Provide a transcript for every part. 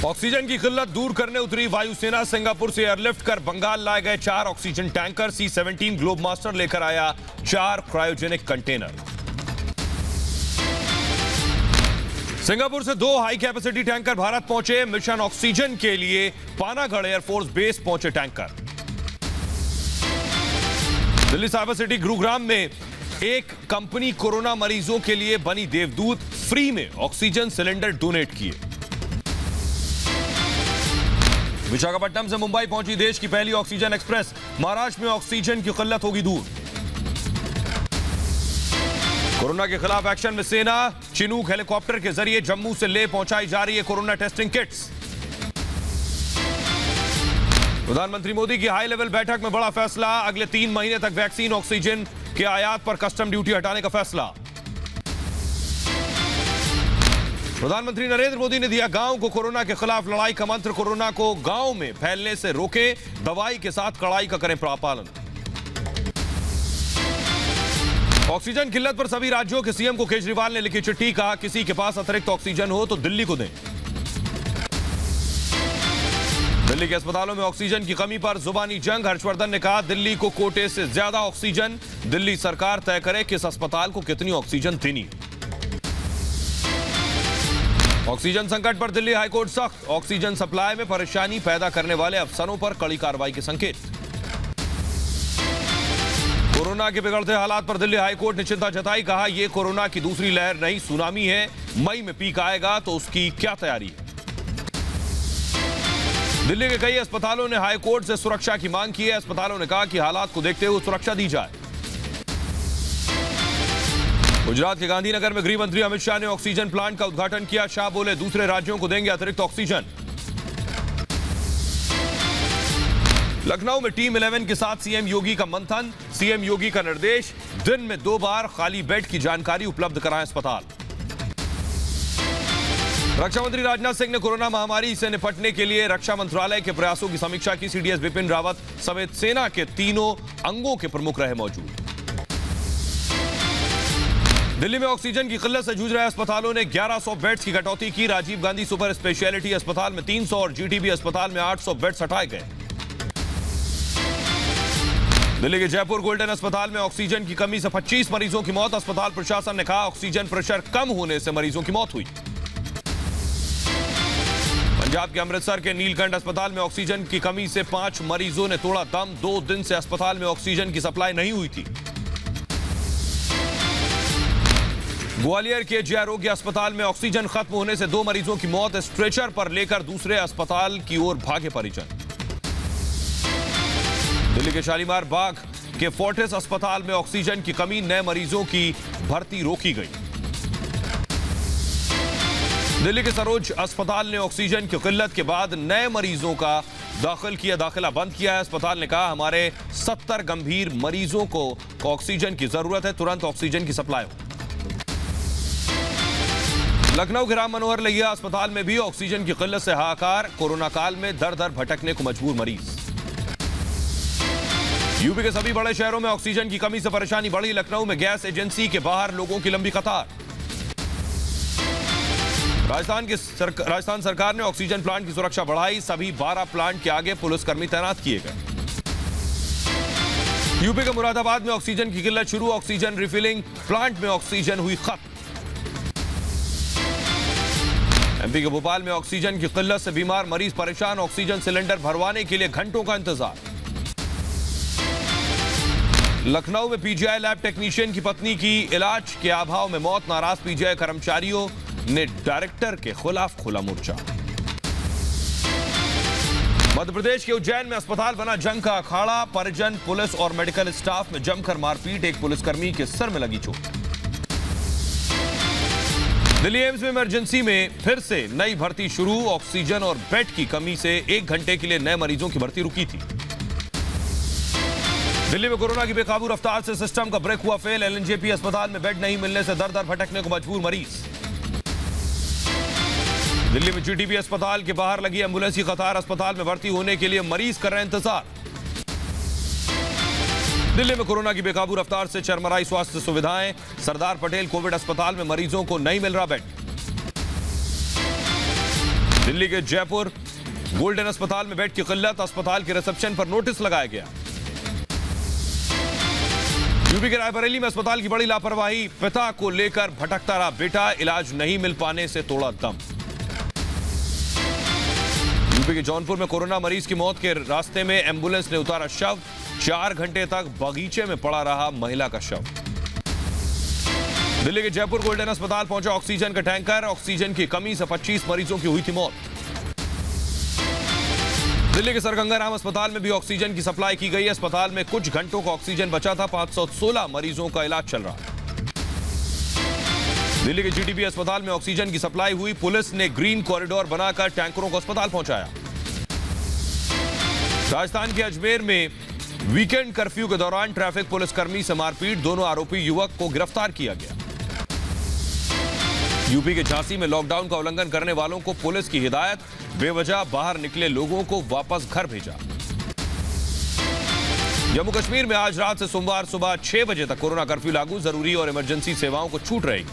Oxygen की किल्लत दूर करने उतरी वायुसेना। सिंगापुर से एयरलिफ्ट कर बंगाल लाए गए 4 oxygen tanker. C-17 globe master लेकर आया 4 क्रायोजेनिक कंटेनर। सिंगापुर से 2 हाई कैपेसिटी टैंकर भारत पहुंचे। मिशन ऑक्सीजन के लिए पानागढ़ एयरफोर्स बेस पहुंचे tanker. Delhi cyber city Gurugram में एक कंपनी कोरोना मरीजों के लिए बनी देवदूत। फ्री में ऑक्सीजन सिलेंडर डोनेट किए। विशाखापट्टनम से मुंबई पहुंची देश की पहली ऑक्सीजन एक्सप्रेस। महाराष्ट्र में ऑक्सीजन की किल्लत होगी दूर। कोरोना के खिलाफ एक्शन में सेना। चिनूक हेलीकॉप्टर के जरिए जम्मू से ले पहुंचाई जा रही है कोरोना टेस्टिंग किट्स। प्रधानमंत्री मोदी की हाई लेवल बैठक में बड़ा फैसला। अगले 3 महीने तक वैक्सीन ऑक्सीजन के आयात पर कस्टम ड्यूटी हटाने का फैसला। प्रधानमंत्री नरेंद्र मोदी ने दिया गांव को कोरोना के खिलाफ लड़ाई का मंत्र। कोरोना को गांव में फैलने से रोके, दवाई के साथ कड़ाई का करें पालन। ऑक्सीजन किल्लत पर सभी राज्यों के सीएम को केजरीवाल ने लिखी चिट्ठी। कहा किसी के पास अतिरिक्त ऑक्सीजन हो तो दिल्ली को दें। दिल्ली के अस्पतालों में ऑक्सीजन की कमी पर जुबानी जंग। हर्षवर्धन ने कहा दिल्ली को कोटे से ज्यादा ऑक्सीजन। दिल्ली सरकार तय करे किस अस्पताल को कितनी ऑक्सीजन देनी। ऑक्सीजन संकट पर दिल्ली हाईकोर्ट सख्त। ऑक्सीजन सप्लाई में परेशानी पैदा करने वाले अफसरों पर कड़ी कार्रवाई के संकेत। कोरोना के बिगड़ते हालात पर दिल्ली हाईकोर्ट ने चिंता जताई। कहा यह कोरोना की दूसरी लहर नहीं, सुनामी है। मई में पीक आएगा तो उसकी क्या तैयारी है। दिल्ली के कई अस्पतालों ने हाईकोर्ट से सुरक्षा की मांग की है। अस्पतालों ने कहा कि हालात को देखते हुए सुरक्षा दी जाए। गुजरात के गांधीनगर में गृह मंत्री अमित शाह ने ऑक्सीजन प्लांट का उद्घाटन किया। शाह बोले दूसरे राज्यों को देंगे अतिरिक्त ऑक्सीजन। लखनऊ में टीम 11 के साथ सीएम योगी का मंथन। सीएम योगी का निर्देश, दिन में 2 बार खाली बेड की जानकारी उपलब्ध कराएं अस्पताल। रक्षा मंत्री राजनाथ सिंह ने कोरोना महामारी से निपटने के लिए रक्षा मंत्रालय के प्रयासों की समीक्षा की। सीडीएस बिपिन रावत समेत सेना के तीनों अंगों के प्रमुख रहे मौजूद। दिल्ली में ऑक्सीजन की किल्लत से जूझ रहे अस्पतालों ने 1100 बेड्स की कटौती की। राजीव गांधी सुपर स्पेशलिटी अस्पताल में 300 और जीटीबी अस्पताल में 800 बेड्स हटाए गए। दिल्ली के जयपुर गोल्डन अस्पताल में ऑक्सीजन की कमी से 25 मरीजों की मौत। अस्पताल प्रशासन ने कहा ऑक्सीजन प्रेशर कम होने से मरीजों की मौत हुई। पंजाब के अमृतसर के नीलकंठ अस्पताल में ऑक्सीजन की कमी से 5 मरीजों ने तोड़ा दम। 2 दिन से अस्पताल में ऑक्सीजन की सप्लाई नहीं हुई थी। ग्वालियर के जय आरोग्य अस्पताल में ऑक्सीजन खत्म होने से 2 मरीजों की मौत। स्ट्रेचर पर लेकर दूसरे अस्पताल की ओर भागे परिजन। दिल्ली के शालीमार बाग के फोर्टिस अस्पताल में ऑक्सीजन की कमी, नए मरीजों की भर्ती रोकी गई। दिल्ली के सरोज अस्पताल ने ऑक्सीजन की किल्लत के बाद नए मरीजों का दाखिला बंद किया है। अस्पताल ने कहा हमारे 70 गंभीर मरीजों को ऑक्सीजन की जरूरत है, तुरंत ऑक्सीजन की सप्लाई हो। लखनऊ के राम मनोहर लोहिया अस्पताल में भी ऑक्सीजन की किल्लत से हाहाकार। कोरोना काल में दर दर भटकने को मजबूर मरीज। यूपी के सभी बड़े शहरों में ऑक्सीजन की कमी से परेशानी बढ़ी। लखनऊ में गैस एजेंसी के बाहर लोगों की लंबी कतार। राजस्थान सरकार ने ऑक्सीजन प्लांट की सुरक्षा बढ़ाई। सभी 12 प्लांट के आगे पुलिसकर्मी तैनात किए गए। यूपी के मुरादाबाद में ऑक्सीजन की किल्लत शुरू। ऑक्सीजन रिफिलिंग प्लांट में ऑक्सीजन हुई खत्म। एमपी के भोपाल में ऑक्सीजन की किल्लत से बीमार मरीज परेशान। ऑक्सीजन सिलेंडर भरवाने के लिए घंटों का इंतजार। लखनऊ में पीजीआई लैब टेक्नीशियन की पत्नी की इलाज के अभाव में मौत। नाराज पीजीआई कर्मचारियों ने डायरेक्टर के खिलाफ खोला मोर्चा। मध्य प्रदेश के उज्जैन में अस्पताल बना जंग का अखाड़ा। परिजन, पुलिस और मेडिकल स्टाफ में जमकर मारपीट। एक पुलिसकर्मी के सर में लगी चोट। दिल्ली एम्स में इमरजेंसी में फिर से नई भर्ती शुरू। ऑक्सीजन और बेड की कमी से 1 घंटे के लिए नए मरीजों की भर्ती रुकी थी। दिल्ली में कोरोना की बेकाबू रफ्तार से सिस्टम का ब्रेक हुआ फेल। एलएनजेपी अस्पताल में बेड नहीं मिलने से दर दर भटकने को मजबूर मरीज। दिल्ली में जीटीबी अस्पताल के बाहर लगी एम्बुलेंस की कतार। अस्पताल में भर्ती होने के लिए मरीज कर रहे इंतजार। दिल्ली में कोरोना की बेकाबू रफ्तार से चरमराई स्वास्थ्य सुविधाएं। सरदार पटेल कोविड अस्पताल में मरीजों को नहीं मिल रहा बेड। दिल्ली के जयपुर गोल्डन अस्पताल में बेड की किल्लत, अस्पताल के रिसेप्शन पर नोटिस लगाया गया। यूपी के रायबरेली में अस्पताल की बड़ी लापरवाही, पिता को लेकर भटकता रहा बेटा, इलाज नहीं मिल पाने से तोड़ा दम। यूपी के जौनपुर में कोरोना मरीज की मौत के रास्ते में एंबुलेंस ने उतारा शव, 4 घंटे तक बगीचे में पड़ा रहा महिला का शव। दिल्ली के जयपुर गोल्डन अस्पताल पहुंचा ऑक्सीजन का टैंकर, ऑक्सीजन की कमी से 25 मरीजों की हुई थी मौत। दिल्ली के सर गंगा राम अस्पताल में भी ऑक्सीजन की सप्लाई की गई। अस्पताल में कुछ घंटों का ऑक्सीजन बचा था, 516 मरीजों का इलाज चल रहा। दिल्ली के जीटीबी अस्पताल में ऑक्सीजन की सप्लाई हुई, पुलिस ने ग्रीन कॉरिडोर बनाकर टैंकरों को अस्पताल पहुंचाया। राजस्थान के अजमेर में वीकेंड कर्फ्यू के दौरान ट्रैफिक पुलिसकर्मी से मारपीट, दोनों आरोपी युवक को गिरफ्तार किया गया। यूपी के झांसी में लॉकडाउन का उल्लंघन करने वालों को पुलिस की हिदायत, बेवजह बाहर निकले लोगों को वापस घर भेजा। जम्मू कश्मीर में आज रात से सोमवार सुबह 6 बजे तक कोरोना कर्फ्यू लागू, जरूरी और इमरजेंसी सेवाओं को छूट रहेगी।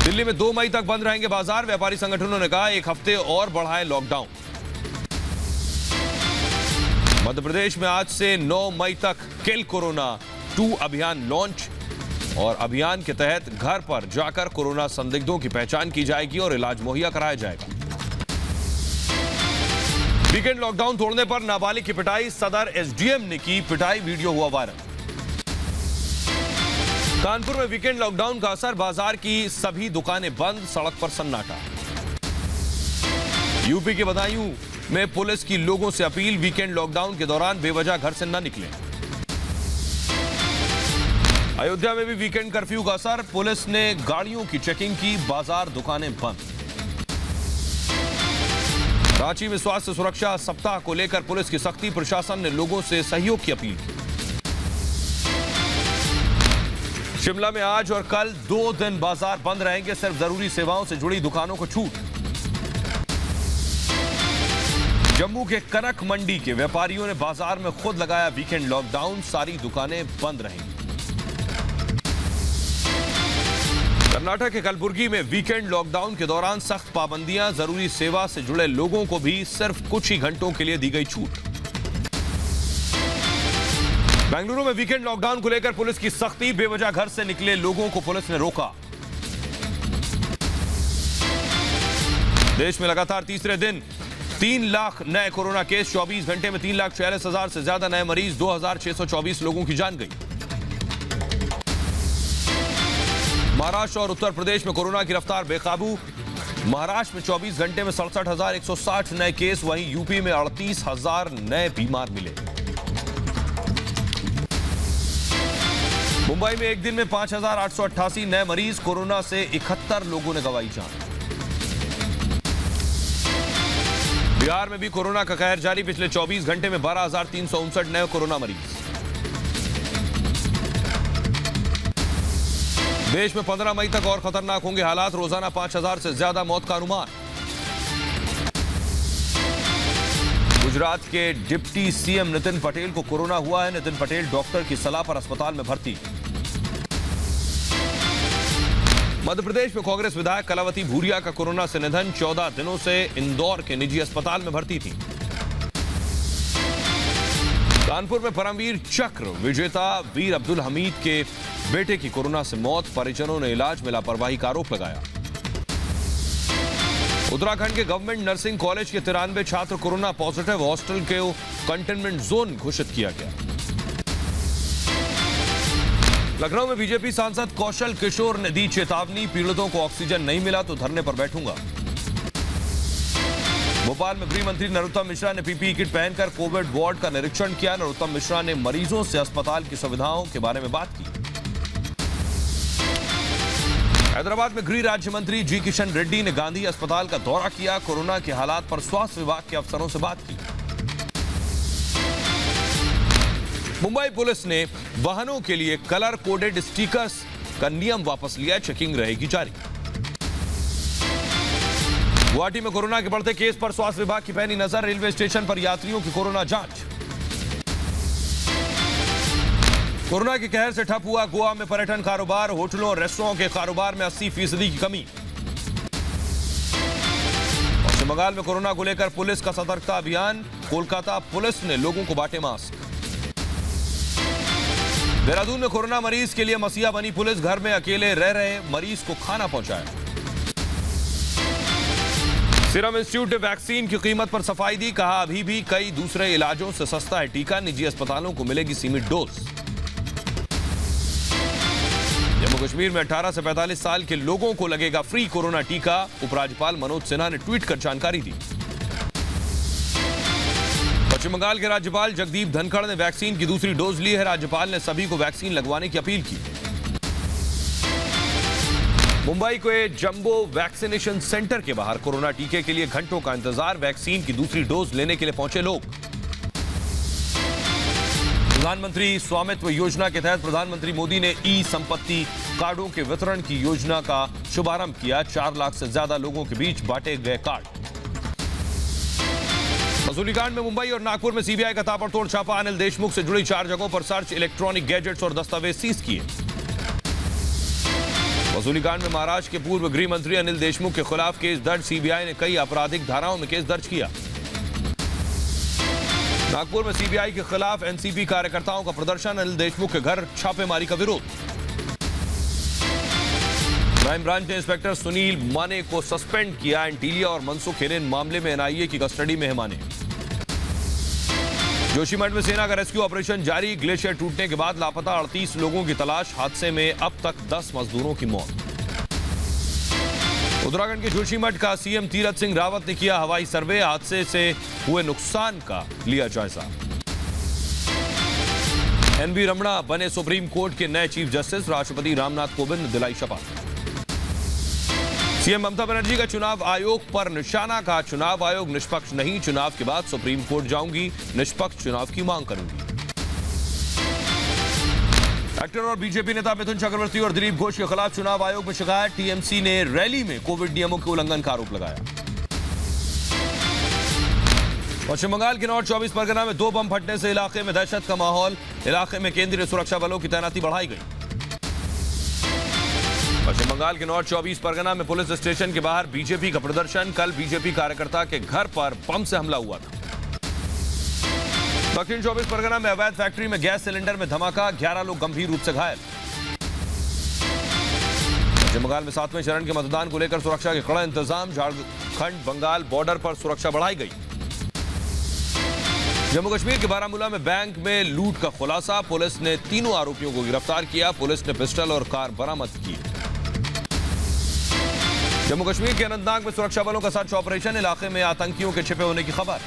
दिल्ली में 2 मई तक बंद रहेंगे बाजार, व्यापारी संगठनों ने कहा 1 हफ्ते और बढ़ाएं लॉकडाउन। मध्य प्रदेश में आज से 9 मई तक किल कोरोना 2 अभियान लॉन्च, और अभियान के तहत घर पर जाकर कोरोना संदिग्धों की पहचान की जाएगी और इलाज मुहैया कराया जाएगा। वीकेंड लॉकडाउन तोड़ने पर नाबालिग की पिटाई, सदर एसडीएम ने की पिटाई, वीडियो हुआ वायरल। कानपुर में वीकेंड लॉकडाउन का असर, बाजार की सभी दुकानें बंद, सड़क पर सन्नाटा। यूपी के बदायूं में पुलिस की लोगों से अपील, वीकेंड लॉकडाउन के दौरान बेवजह घर से न निकलें। अयोध्या में भी वीकेंड कर्फ्यू का असर, पुलिस ने गाड़ियों की चेकिंग की, बाजार दुकानें बंद। रांची में स्वास्थ्य सुरक्षा सप्ताह को लेकर पुलिस की सख्ती, प्रशासन ने लोगों से सहयोग की अपील की। शिमला में आज और कल 2 दिन बाजार बंद रहेंगे, सिर्फ जरूरी सेवाओं से जुड़ी दुकानों को छूट। जम्मू के कनक मंडी के व्यापारियों ने बाजार में खुद लगाया वीकेंड लॉकडाउन, सारी दुकानें बंद रहेंगी। कर्नाटक के कलबुर्गी में वीकेंड लॉकडाउन के दौरान सख्त पाबंदियां, जरूरी सेवा से जुड़े लोगों को भी सिर्फ कुछ ही घंटों के लिए दी गई छूट। बेंगलुरु में वीकेंड लॉकडाउन को लेकर पुलिस की सख्ती, बेवजह घर से निकले लोगों को पुलिस ने रोका। देश में लगातार तीसरे दिन 3 लाख नए कोरोना केस, 24 घंटे में 3,46,000 से ज्यादा नए मरीज, 2,624 लोगों की जान गई। महाराष्ट्र और उत्तर प्रदेश में कोरोना की रफ्तार बेकाबू, महाराष्ट्र में 24 घंटे में 67,160 नए केस, वहीं यूपी में 38,000 नए बीमार मिले। मुंबई में एक दिन में 5,888 नए मरीज, कोरोना से 71 लोगों ने गंवाई जान। बिहार में भी कोरोना का कहर जारी, पिछले 24 घंटे में 12,359 नए कोरोना मरीज। देश में 15 मई तक और खतरनाक होंगे हालात, रोजाना 5,000 से ज्यादा मौत का अनुमान। गुजरात के डिप्टी सीएम नितिन पटेल को कोरोना हुआ है, नितिन पटेल डॉक्टर की सलाह पर अस्पताल में भर्ती। मध्य प्रदेश में कांग्रेस विधायक कलावती भूरिया का कोरोना से निधन, 14 दिनों से इंदौर के निजी अस्पताल में भर्ती थी। कानपुर में परमवीर चक्र विजेता वीर अब्दुल हमीद के बेटे की कोरोना से मौत, परिजनों ने इलाज में लापरवाही का आरोप लगाया। उत्तराखंड के गवर्नमेंट नर्सिंग कॉलेज के 93 छात्र कोरोना पॉजिटिव, हॉस्टल के कंटेनमेंट जोन घोषित किया गया। लखनऊ में बीजेपी सांसद कौशल किशोर ने दी चेतावनी, पीड़ितों को ऑक्सीजन नहीं मिला तो धरने पर बैठूंगा। भोपाल में गृह मंत्री नरोत्तम मिश्रा ने पीपीई किट पहनकर कोविड वार्ड का निरीक्षण किया। नरोत्तम मिश्रा ने मरीजों से अस्पताल की सुविधाओं के बारे में बात की। हैदराबाद में गृह राज्य मंत्री जी किशन रेड्डी ने गांधी अस्पताल का दौरा किया, कोरोना के हालात पर स्वास्थ्य विभाग के अफसरों से बात की। मुंबई पुलिस ने वाहनों के लिए कलर कोडेड स्टिकर्स का नियम वापस लिया, चेकिंग रहेगी जारी। गुवाहाटी में कोरोना के बढ़ते केस पर स्वास्थ्य विभाग की पैनी नजर, रेलवे स्टेशन पर यात्रियों की कोरोना जांच। कोरोना के कहर से ठप हुआ गोवा में पर्यटन कारोबार, होटलों और रेस्टोरेंट के कारोबार में 80% की कमी। पश्चिम बंगाल में कोरोना को लेकर पुलिस का सतर्कता अभियान। कोलकाता पुलिस ने लोगों को बांटे मास्क। देहरादून में कोरोना मरीज के लिए मसीहा बनी पुलिस। घर में अकेले रह रहे मरीज को खाना पहुंचाया। सीरम इंस्टीट्यूट ने वैक्सीन की कीमत पर सफाई दी। कहा अभी भी कई दूसरे इलाजों से सस्ता है टीका। निजी अस्पतालों को मिलेगी सीमित डोज। जम्मू कश्मीर में 18 से 45 साल के लोगों को लगेगा फ्री कोरोना टीका। उपराज्यपाल मनोज सिन्हा ने ट्वीट कर जानकारी दी। पश्चिम बंगाल के राज्यपाल जगदीप धनखड़ ने वैक्सीन की दूसरी डोज ली है। राज्यपाल ने सभी को वैक्सीन लगवाने की अपील की। मुंबई के जंबो वैक्सीनेशन सेंटर के बाहर कोरोना टीके के लिए घंटों का इंतजार। वैक्सीन की दूसरी डोज लेने के लिए पहुंचे लोग। प्रधानमंत्री स्वामित्व योजना के तहत प्रधानमंत्री मोदी ने ई संपत्ति कार्डों के वितरण की योजना का शुभारंभ किया। 4 लाख से ज्यादा लोगों के बीच बांटे गए कार्ड। वसूली कांड में मुंबई और नागपुर में सीबीआई का ताबड़तोड़ छापा। अनिल देशमुख से जुड़ी 4 जगहों पर सर्च। इलेक्ट्रॉनिक गैजेट्स और दस्तावेज सीज किए। वसूली कांड में महाराष्ट्र के पूर्व गृह मंत्री अनिल देशमुख के खिलाफ केस दर्ज। सीबीआई ने कई आपराधिक धाराओं में केस दर्ज किया। नागपुर में सीबीआई के खिलाफ एनसीपी कार्यकर्ताओं का प्रदर्शन। अनिल देशमुख के घर छापेमारी का विरोध। क्राइम ब्रांच ने इंस्पेक्टर सुनील माने को सस्पेंड किया। एंटीलिया और मनसुख हिरेन मामले में एनआईए की कस्टडी में है माने। जोशीमठ में सेना का रेस्क्यू ऑपरेशन जारी। ग्लेशियर टूटने के बाद लापता 38 लोगों की तलाश। हादसे में अब तक 10 मजदूरों की मौत। उत्तराखंड के जोशीमठ का सीएम तीरथ सिंह रावत ने किया हवाई सर्वे। हादसे से हुए नुकसान का लिया जायजा। एनवी रमणा बने सुप्रीम कोर्ट के नए चीफ जस्टिस। राष्ट्रपति रामनाथ कोविंद ने दिलाई शपथ। सीएम ममता बनर्जी का चुनाव आयोग पर निशाना। कहा चुनाव आयोग निष्पक्ष नहीं। चुनाव के बाद सुप्रीम कोर्ट जाऊंगी। निष्पक्ष चुनाव की मांग करूंगी। एक्टर और बीजेपी नेता मिथुन चक्रवर्ती और दिलीप घोष के खिलाफ चुनाव आयोग में शिकायत। टीएमसी ने रैली में कोविड नियमों के उल्लंघन का आरोप लगाया। पश्चिम बंगाल के नॉर्थ 24 परगना में 2 बम फटने से इलाके में दहशत का माहौल। इलाके में केंद्रीय सुरक्षा बलों की तैनाती बढ़ाई गई। पश्चिम बंगाल के नॉर्थ 24 परगना में पुलिस स्टेशन के बाहर बीजेपी का प्रदर्शन। कल बीजेपी कार्यकर्ता के घर पर बम से हमला हुआ था। दक्षिण 24 परगना में अवैध फैक्ट्री में गैस सिलेंडर में धमाका। 11 लोग गंभीर रूप से घायल। पश्चिम बंगाल में 7वें चरण के मतदान को लेकर सुरक्षा के कड़े इंतजाम। झारखंड बंगाल बॉर्डर पर सुरक्षा बढ़ाई गई। जम्मू कश्मीर के बारामूला में बैंक में लूट का खुलासा। पुलिस ने 3 आरोपियों को गिरफ्तार किया। पुलिस ने पिस्टल और कार बरामद की। जम्मू कश्मीर के अनंतनाग में सुरक्षा बलों का सर्च ऑपरेशन। इलाके में आतंकियों के छिपे होने की खबर।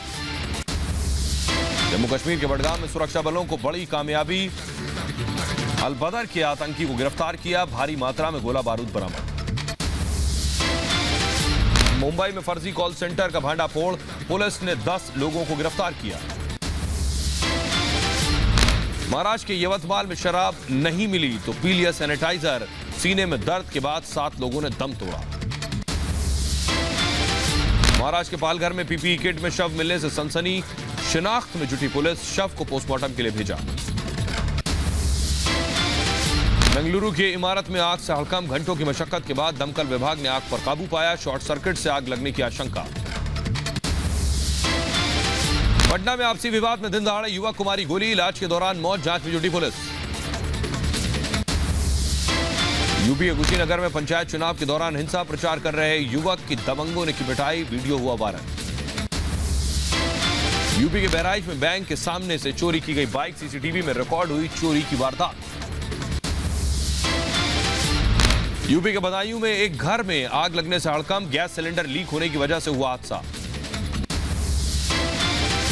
जम्मू कश्मीर के बडगाम में सुरक्षा बलों को बड़ी कामयाबी। अल-बदर के आतंकी को गिरफ्तार किया। भारी मात्रा में गोला बारूद बरामद। मुंबई में फर्जी कॉल सेंटर का भांडाफोड़। पुलिस ने 10 लोगों को गिरफ्तार किया। महाराष्ट्र के यवतमाल में शराब नहीं मिली तो पी लिया सैनिटाइजर। सीने में दर्द के बाद 7 लोगों ने दम तोड़ा। महाराष्ट्र के पालघर में पीपीई किट में शव मिलने से सनसनी। शिनाख्त में जुटी पुलिस। शव को पोस्टमार्टम के लिए भेजा। बेंगलुरु की इमारत में आग से हड़कंप। घंटों की मशक्कत के बाद दमकल विभाग ने आग पर काबू पाया। शॉर्ट सर्किट से आग लगने की आशंका। पटना में आपसी विवाद में दिन दहाड़े युवक को मारी गोली। इलाज के दौरान मौत। जांच में जुटी पुलिस। यूपी के कुशीनगर में पंचायत चुनाव के दौरान हिंसा प्रचार कर रहे युवक की दबंगों ने की पिटाई। वीडियो हुआ वायरल। यूपी के बहराइच में बैंक के सामने से चोरी की गई बाइक। सीसीटीवी में रिकॉर्ड हुई चोरी की वारदात। यूपी के बदायूं में एक घर में आग लगने से हड़कंप। गैस सिलेंडर लीक होने की वजह से हुआ हादसा।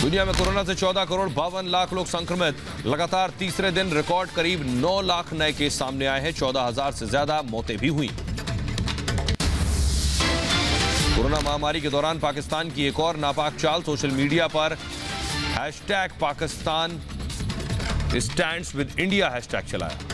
दुनिया में कोरोना से 14 करोड़ 52 लाख लोग संक्रमित। लगातार तीसरे दिन रिकॉर्ड करीब 9 लाख नए केस सामने आए हैं। 14,000 से ज्यादा मौतें भी हुई। कोरोना महामारी के दौरान पाकिस्तान की एक और नापाक चाल। सोशल मीडिया पर #Pakistan stands with India hashtag चलाया।